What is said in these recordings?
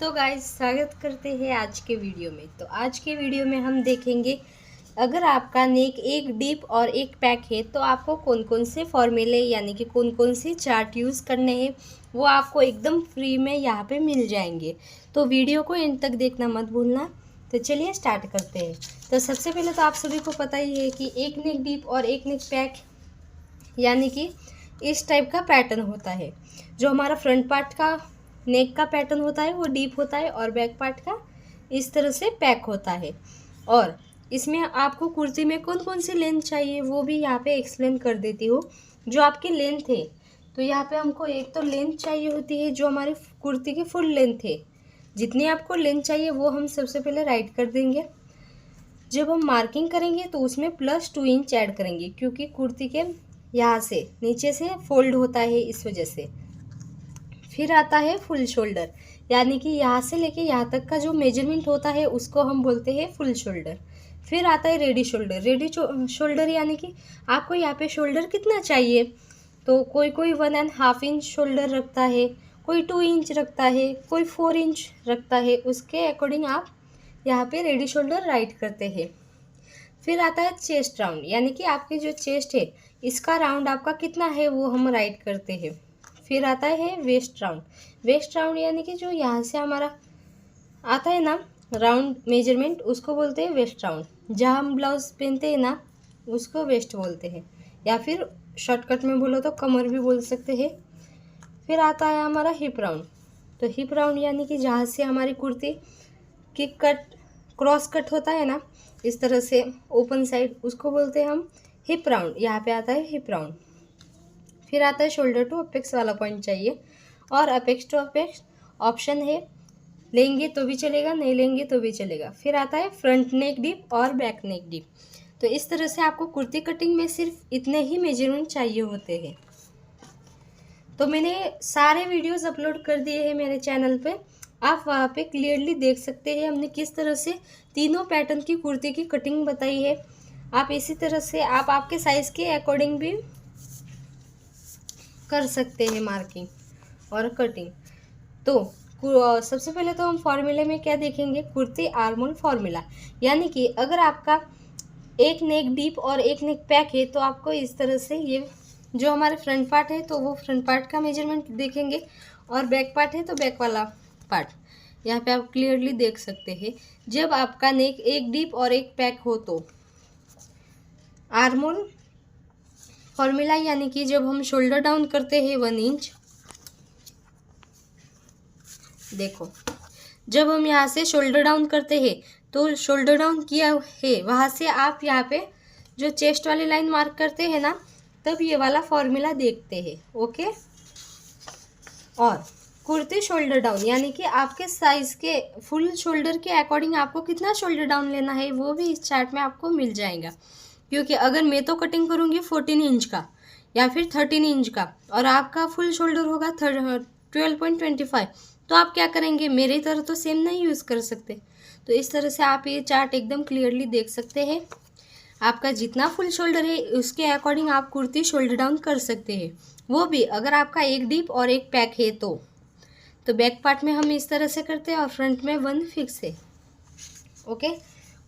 तो गाइस स्वागत करते हैं आज के वीडियो में। तो आज के वीडियो में हम देखेंगे अगर आपका नेक एक डीप और एक पैक है तो आपको कौन कौन से फॉर्मूले यानी कि कौन कौन से चार्ट यूज़ करने हैं वो आपको एकदम फ्री में यहाँ पे मिल जाएंगे। तो वीडियो को एंड तक देखना मत भूलना। तो चलिए स्टार्ट करते हैं। तो सबसे पहले तो आप सभी को पता ही है कि एक नेक डीप और एक नेक पैक यानी कि इस टाइप का पैटर्न होता है। जो हमारा फ्रंट पार्ट का नेक का पैटर्न होता है वो डीप होता है और बैक पार्ट का इस तरह से पैक होता है। और इसमें आपको कुर्ती में कौन कौन सी लेंथ चाहिए वो भी यहाँ पे एक्सप्लेन कर देती हूँ। जो आपकी लेंथ है तो यहाँ पे हमको एक तो लेंथ चाहिए होती है जो हमारी कुर्ती की फुल लेंथ है। जितनी आपको लेंथ चाहिए वो हम सबसे पहले राइट कर देंगे। जब हम मार्किंग करेंगे तो उसमें +2 इंच ऐड करेंगे क्योंकि कुर्ती के यहाँ से नीचे से फोल्ड होता है इस वजह से। फिर आता है फुल शोल्डर यानी कि यहाँ से लेके यहाँ तक का जो मेजरमेंट होता है उसको हम बोलते हैं फुल शोल्डर। फिर आता है रेडी शोल्डर। रेडी शोल्डर यानी कि आपको यहाँ पे शोल्डर कितना चाहिए। तो कोई 1.5 इंच शोल्डर रखता है, कोई 2 इंच रखता है, कोई 4 इंच रखता है। उसके अकॉर्डिंग आप यहाँ पे रेडी शोल्डर राइट करते हैं। फिर आता है चेस्ट राउंड यानी कि आपकी जो चेस्ट है इसका राउंड आपका कितना है वो हम राइट करते हैं। फिर आता है वेस्ट राउंड। वेस्ट राउंड यानी कि जो यहाँ से हमारा आता है ना राउंड मेजरमेंट उसको बोलते हैं वेस्ट राउंड। जहाँ हम ब्लाउज पहनते हैं ना उसको वेस्ट बोलते हैं या फिर शॉर्टकट में बोलो तो कमर भी बोल सकते हैं। फिर आता है हमारा हिप राउंड। तो हिप राउंड यानी कि जहाँ से हमारी कुर्ती की कट क्रॉस कट होता है ना इस तरह से ओपन साइड उसको बोलते हैं हम हिप राउंड। यहाँ पे आता है हिप राउंड। फिर आता है शोल्डर टू अपेक्स वाला पॉइंट चाहिए और अपेक्स टू अपेक्स ऑप्शन है, लेंगे तो भी चलेगा नहीं लेंगे तो भी चलेगा। फिर आता है फ्रंट नेक डीप और बैक नेक डीप। तो इस तरह से आपको कुर्ती कटिंग में सिर्फ इतने ही मेजरमेंट चाहिए होते हैं। तो मैंने सारे वीडियोस अपलोड कर दिए हैं मेरे चैनल पे, आप वहाँ पे क्लियरली देख सकते हैं हमने किस तरह से तीनों पैटर्न की कुर्ती की कटिंग बताई है। आप इसी तरह से आप आपके साइज़ के अकॉर्डिंग भी कर सकते हैं मार्किंग और कटिंग। तो सबसे पहले तो हम फॉर्मूले में क्या देखेंगे, कुर्ती आर्मोल फार्मूला। यानी कि अगर आपका एक नेक डीप और एक नेक पैक है तो आपको इस तरह से ये जो हमारे फ्रंट पार्ट है तो वो फ्रंट पार्ट का मेजरमेंट देखेंगे और बैक पार्ट है तो बैक वाला पार्ट। यहाँ पे आप क्लियरली देख सकते हैं जब आपका नेक एक डीप और एक पैक हो तो आर्मोल फॉर्मूला यानी कि जब हम शोल्डर डाउन करते हैं 1 इंच, देखो जब हम यहाँ से शोल्डर डाउन करते हैं तो शोल्डर डाउन किया है वहाँ से आप यहाँ पे जो चेस्ट वाली लाइन मार्क करते हैं ना तब ये वाला फॉर्मूला देखते हैं। ओके। और कुर्ती शोल्डर डाउन यानी कि आपके साइज़ के फुल शोल्डर के अकॉर्डिंग आपको कितना शोल्डर डाउन लेना है वो भी इस चार्ट में आपको मिल जाएगा। क्योंकि अगर मैं तो कटिंग करूँगी 14 इंच का या फिर 13 इंच का और आपका फुल शोल्डर होगा 12.25 तो आप क्या करेंगे, मेरी तरह तो सेम नहीं यूज़ कर सकते। तो इस तरह से आप ये चार्ट एकदम क्लियरली देख सकते हैं। आपका जितना फुल शोल्डर है उसके अकॉर्डिंग आप कुर्ती शोल्डर डाउन कर सकते हैं। वो भी अगर आपका एक डीप और एक पैक है तो बैक पार्ट में हम इस तरह से करते हैं और फ्रंट में 1 फिक्स है। ओके।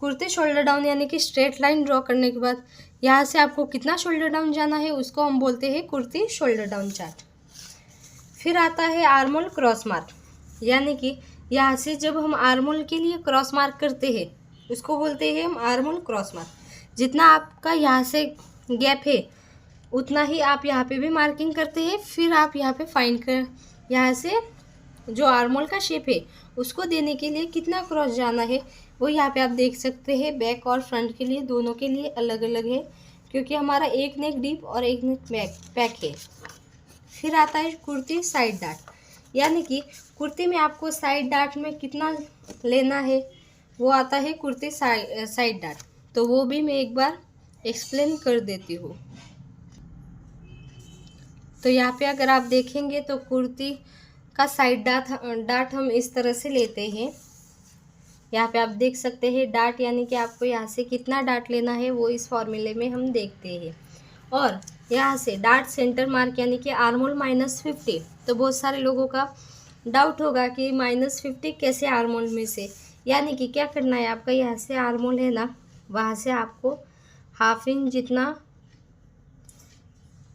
कुर्ती शोल्डर डाउन यानी कि स्ट्रेट लाइन ड्रॉ करने के बाद यहाँ से आपको कितना शोल्डर डाउन जाना है उसको हम बोलते हैं कुर्ती शोल्डर डाउन चार्ट। फिर आता है आर्मोल क्रॉस मार्क यानी कि यहाँ से जब हम आर्मोल के लिए क्रॉस मार्क करते हैं उसको बोलते हैं हम आर्मोल क्रॉस मार्क। जितना आपका यहाँ से गैप है उतना ही आप यहाँ पे भी मार्किंग करते हैं। फिर आप यहाँ पे फाइंड कर यहाँ से जो आर्मोल का शेप है उसको देने के लिए कितना क्रॉस जाना है वो यहाँ पे आप देख सकते हैं। बैक और फ्रंट के लिए दोनों के लिए अलग अलग है क्योंकि हमारा एक नेक डीप और एक नेक पैक है। फिर आता है कुर्ती साइड डार्ट यानी कि कुर्ती में आपको साइड डार्ट में कितना लेना है वो आता है कुर्ती साइड डार्ट। तो वो भी मैं एक बार एक्सप्लेन कर देती हूँ। तो यहाँ पे अगर आप देखेंगे तो कुर्ती का साइड डार्ट हम इस तरह से लेते हैं। यहाँ पे आप देख सकते हैं डार्ट यानी कि आपको यहाँ से कितना डार्ट लेना है वो इस फॉर्मूले में हम देखते हैं। और यहाँ से डार्ट सेंटर मार्क यानी कि आर्मोल -50। तो बहुत सारे लोगों का डाउट होगा कि -50 कैसे आर्मोल में से, यानी कि क्या करना है, आपका यहाँ से आर्मोल है ना, वहाँ से आपको 1/2 इंच जितना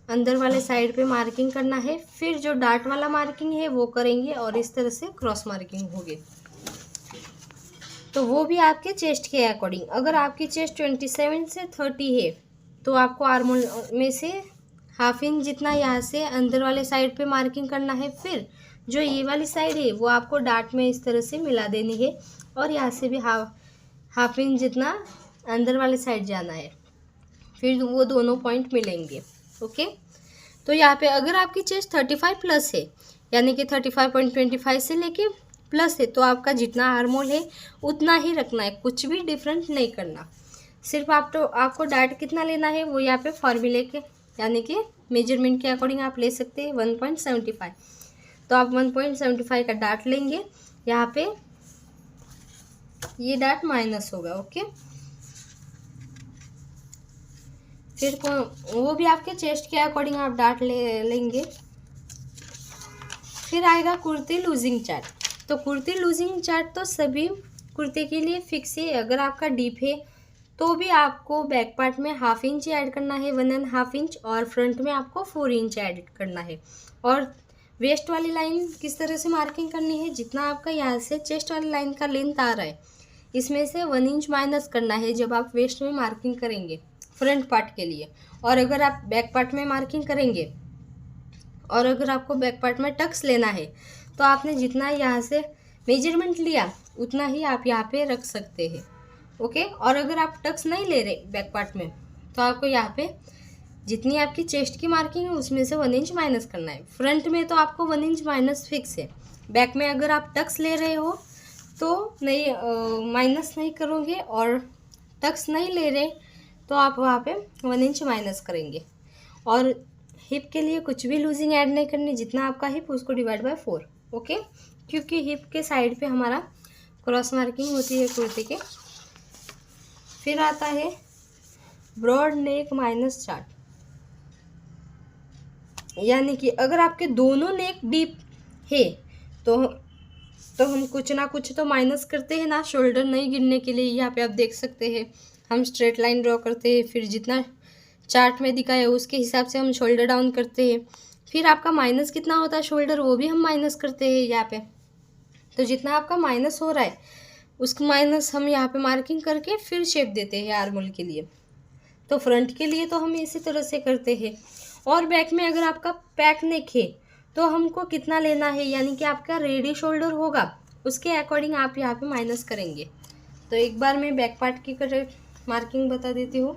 अंदर वाले साइड पे मार्किंग करना है। फिर जो डार्ट वाला मार्किंग है वो करेंगे और इस तरह से क्रॉस मार्किंग होगी, तो वो भी आपके चेस्ट के अकॉर्डिंग। अगर आपकी चेस्ट 27 से 30 है तो आपको आर्मोल में से 1/2 इंच जितना यहाँ से अंदर वाले साइड पे मार्किंग करना है। फिर जो ये वाली साइड है वो आपको डार्ट में इस तरह से मिला देनी है और यहाँ से भी 1/2 इंच जितना अंदर वाले साइड जाना है, फिर वो दोनों पॉइंट मिलेंगे। ओके, तो यहाँ पे अगर आपकी चेस्ट 35 प्लस है, यानी कि 35.25 से लेके प्लस है, तो आपका जितना आर्मोल है उतना ही रखना है, कुछ भी डिफरेंट नहीं करना। सिर्फ आपको डार्ट कितना लेना है वो यहाँ पे फॉर्मूले के यानी कि मेजरमेंट के अकॉर्डिंग आप ले सकते हैं 1.75। तो आप 1.75 का डार्ट लेंगे, यहाँ पे ये डार्ट माइनस होगा। ओके, फिर वो भी आपके चेस्ट के अकॉर्डिंग आप डार्ट लेंगे। फिर आएगा कुर्ती लूजिंग चार्ट। तो कुर्ती लूजिंग चार्ट तो सभी कुर्ते के लिए फिक्स है। अगर आपका डीप है तो भी आपको बैक पार्ट में 1/2 इंच ऐड करना है, 1.5 इंच, और फ्रंट में आपको 4 इंच ऐड करना है। और वेस्ट वाली लाइन किस तरह से मार्किंग करनी है, जितना आपका यहाँ से चेस्ट वाली लाइन का लेंथ आ रहा है इसमें से 1 इंच माइनस करना है जब आप वेस्ट में मार्किंग करेंगे फ्रंट पार्ट के लिए। और अगर आप बैक पार्ट में मार्किंग करेंगे और अगर आपको बैक पार्ट में टक्स लेना है तो आपने जितना यहाँ से मेजरमेंट लिया उतना ही आप यहाँ पे रख सकते हैं। ओके, और अगर आप टक्स नहीं ले रहे बैक पार्ट में तो आपको यहाँ पे जितनी आपकी चेस्ट की मार्किंग है उसमें से 1 इंच माइनस करना है। फ्रंट में तो आपको 1 इंच माइनस फिक्स है, बैक में अगर आप टक्स ले रहे हो तो नहीं माइनस नहीं करोगे, और टक्स नहीं ले रहे तो आप वहाँ पे 1 इंच माइनस करेंगे। और हिप के लिए कुछ भी लूजिंग ऐड नहीं करनी, जितना आपका हिप उसको डिवाइड बाय 4। ओके, क्योंकि हिप के साइड पे हमारा क्रॉस मार्किंग होती है कुर्ते के। फिर आता है ब्रॉड नेक माइनस चार्ट, यानी कि अगर आपके दोनों नेक डीप है तो हम कुछ ना कुछ तो माइनस करते हैं ना, शोल्डर नहीं गिरने के लिए। यहाँ पे आप देख सकते हैं हम स्ट्रेट लाइन ड्रॉ करते हैं, फिर जितना चार्ट में दिखाया उसके हिसाब से हम शोल्डर डाउन करते हैं। फिर आपका माइनस कितना होता है शोल्डर, वो भी हम माइनस करते हैं यहाँ पे। तो जितना आपका माइनस हो रहा है उसको माइनस हम यहाँ पे मार्किंग करके फिर शेप देते हैं आर्मोल के लिए। तो फ्रंट के लिए तो हम इसी तरह से करते हैं। और बैक में अगर आपका पैक नेक है तो हमको कितना लेना है, यानी कि आपका रेडी शोल्डर होगा उसके अकॉर्डिंग आप यहाँ पे माइनस करेंगे। तो एक बार मैं बैक पार्ट की मार्किंग बता देती हूँ।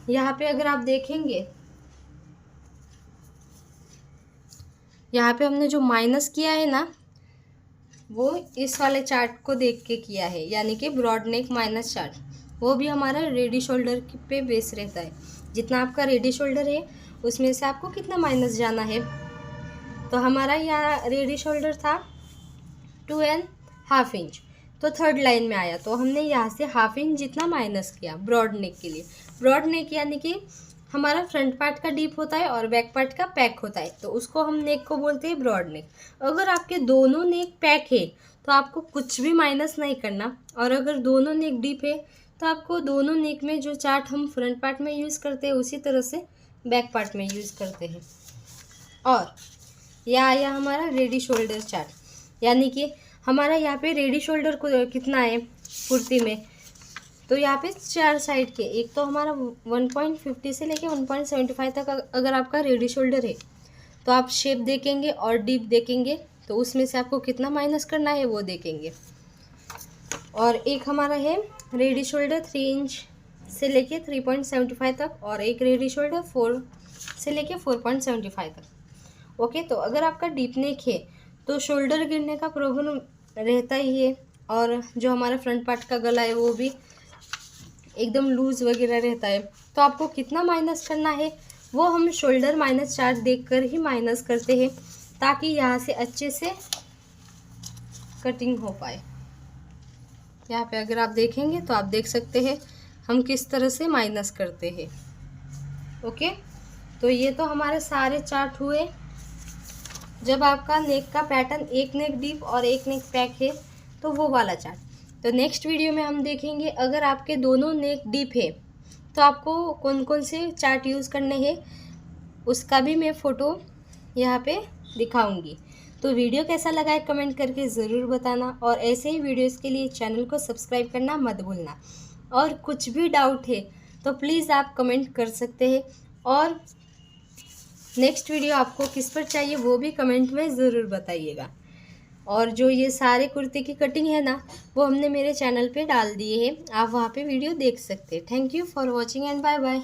यहाँ पे अगर आप देखेंगे, यहाँ पे हमने जो माइनस किया है ना वो इस वाले चार्ट को देख के किया है, यानी कि ब्रॉड नेक माइनस चार्ट। वो भी हमारा रेडी शोल्डर पे बेस रहता है। जितना आपका रेडी शोल्डर है उसमें से आपको कितना माइनस जाना है। तो हमारा यहाँ रेडी शोल्डर था 2.5 इंच, तो थर्ड लाइन में आया तो हमने यहाँ से 1/2 इंच जितना माइनस किया ब्रॉड नेक के लिए। ब्रॉड नेक यानी कि हमारा फ्रंट पार्ट का डीप होता है और बैक पार्ट का पैक होता है, तो उसको हम नेक को बोलते हैं ब्रॉड नेक। अगर आपके दोनों नेक पैक है तो आपको कुछ भी माइनस नहीं करना, और अगर दोनों नेक डीप है तो आपको दोनों नेक में जो चार्ट हम फ्रंट पार्ट में यूज़ करते हैं उसी तरह से बैक पार्ट में यूज़ करते हैं। और यह आया हमारा रेडी शोल्डर चार्ट, यानी कि हमारा यहाँ पे रेडी शोल्डर को कितना है कुर्ती में, तो यहाँ पे 4 साइड के, एक तो हमारा 1.50 से लेके 1.75 तक अगर आपका रेडी शोल्डर है तो आप शेप देखेंगे और डीप देखेंगे, तो उसमें से आपको कितना माइनस करना है वो देखेंगे। और एक हमारा है रेडी शोल्डर 3 इंच से लेके 3.75 तक, और एक रेडी शोल्डर 4 से लेके 4.75 तक। ओके, तो अगर आपका डीप नेक है तो शोल्डर गिरने का प्रॉब्लम रहता ही है, और जो हमारा फ्रंट पार्ट का गला है वो भी एकदम लूज़ वगैरह रहता है। तो आपको कितना माइनस करना है वो हम शोल्डर माइनस चार्ट देखकर ही माइनस करते हैं, ताकि यहाँ से अच्छे से कटिंग हो पाए। यहाँ पे अगर आप देखेंगे तो आप देख सकते हैं हम किस तरह से माइनस करते हैं। ओके, तो ये तो हमारे सारे चार्ट हुए। जब आपका नेक का पैटर्न एक नेक डीप और एक नेक पैक है तो वो वाला चार्ट। तो नेक्स्ट वीडियो में हम देखेंगे अगर आपके दोनों नेक डीप है तो आपको कौन कौन से चार्ट यूज़ करने हैं, उसका भी मैं फ़ोटो यहाँ पे दिखाऊंगी। तो वीडियो कैसा लगा है कमेंट करके ज़रूर बताना, और ऐसे ही वीडियोस के लिए चैनल को सब्सक्राइब करना मत भूलना। और कुछ भी डाउट है तो प्लीज़ आप कमेंट कर सकते हैं, और नेक्स्ट वीडियो आपको किस पर चाहिए वो भी कमेंट में ज़रूर बताइएगा। और जो ये सारे कुर्ते की कटिंग है ना, वो हमने मेरे चैनल पे डाल दिए हैं, आप वहाँ पे वीडियो देख सकते हैं। Thank you for watching and bye bye.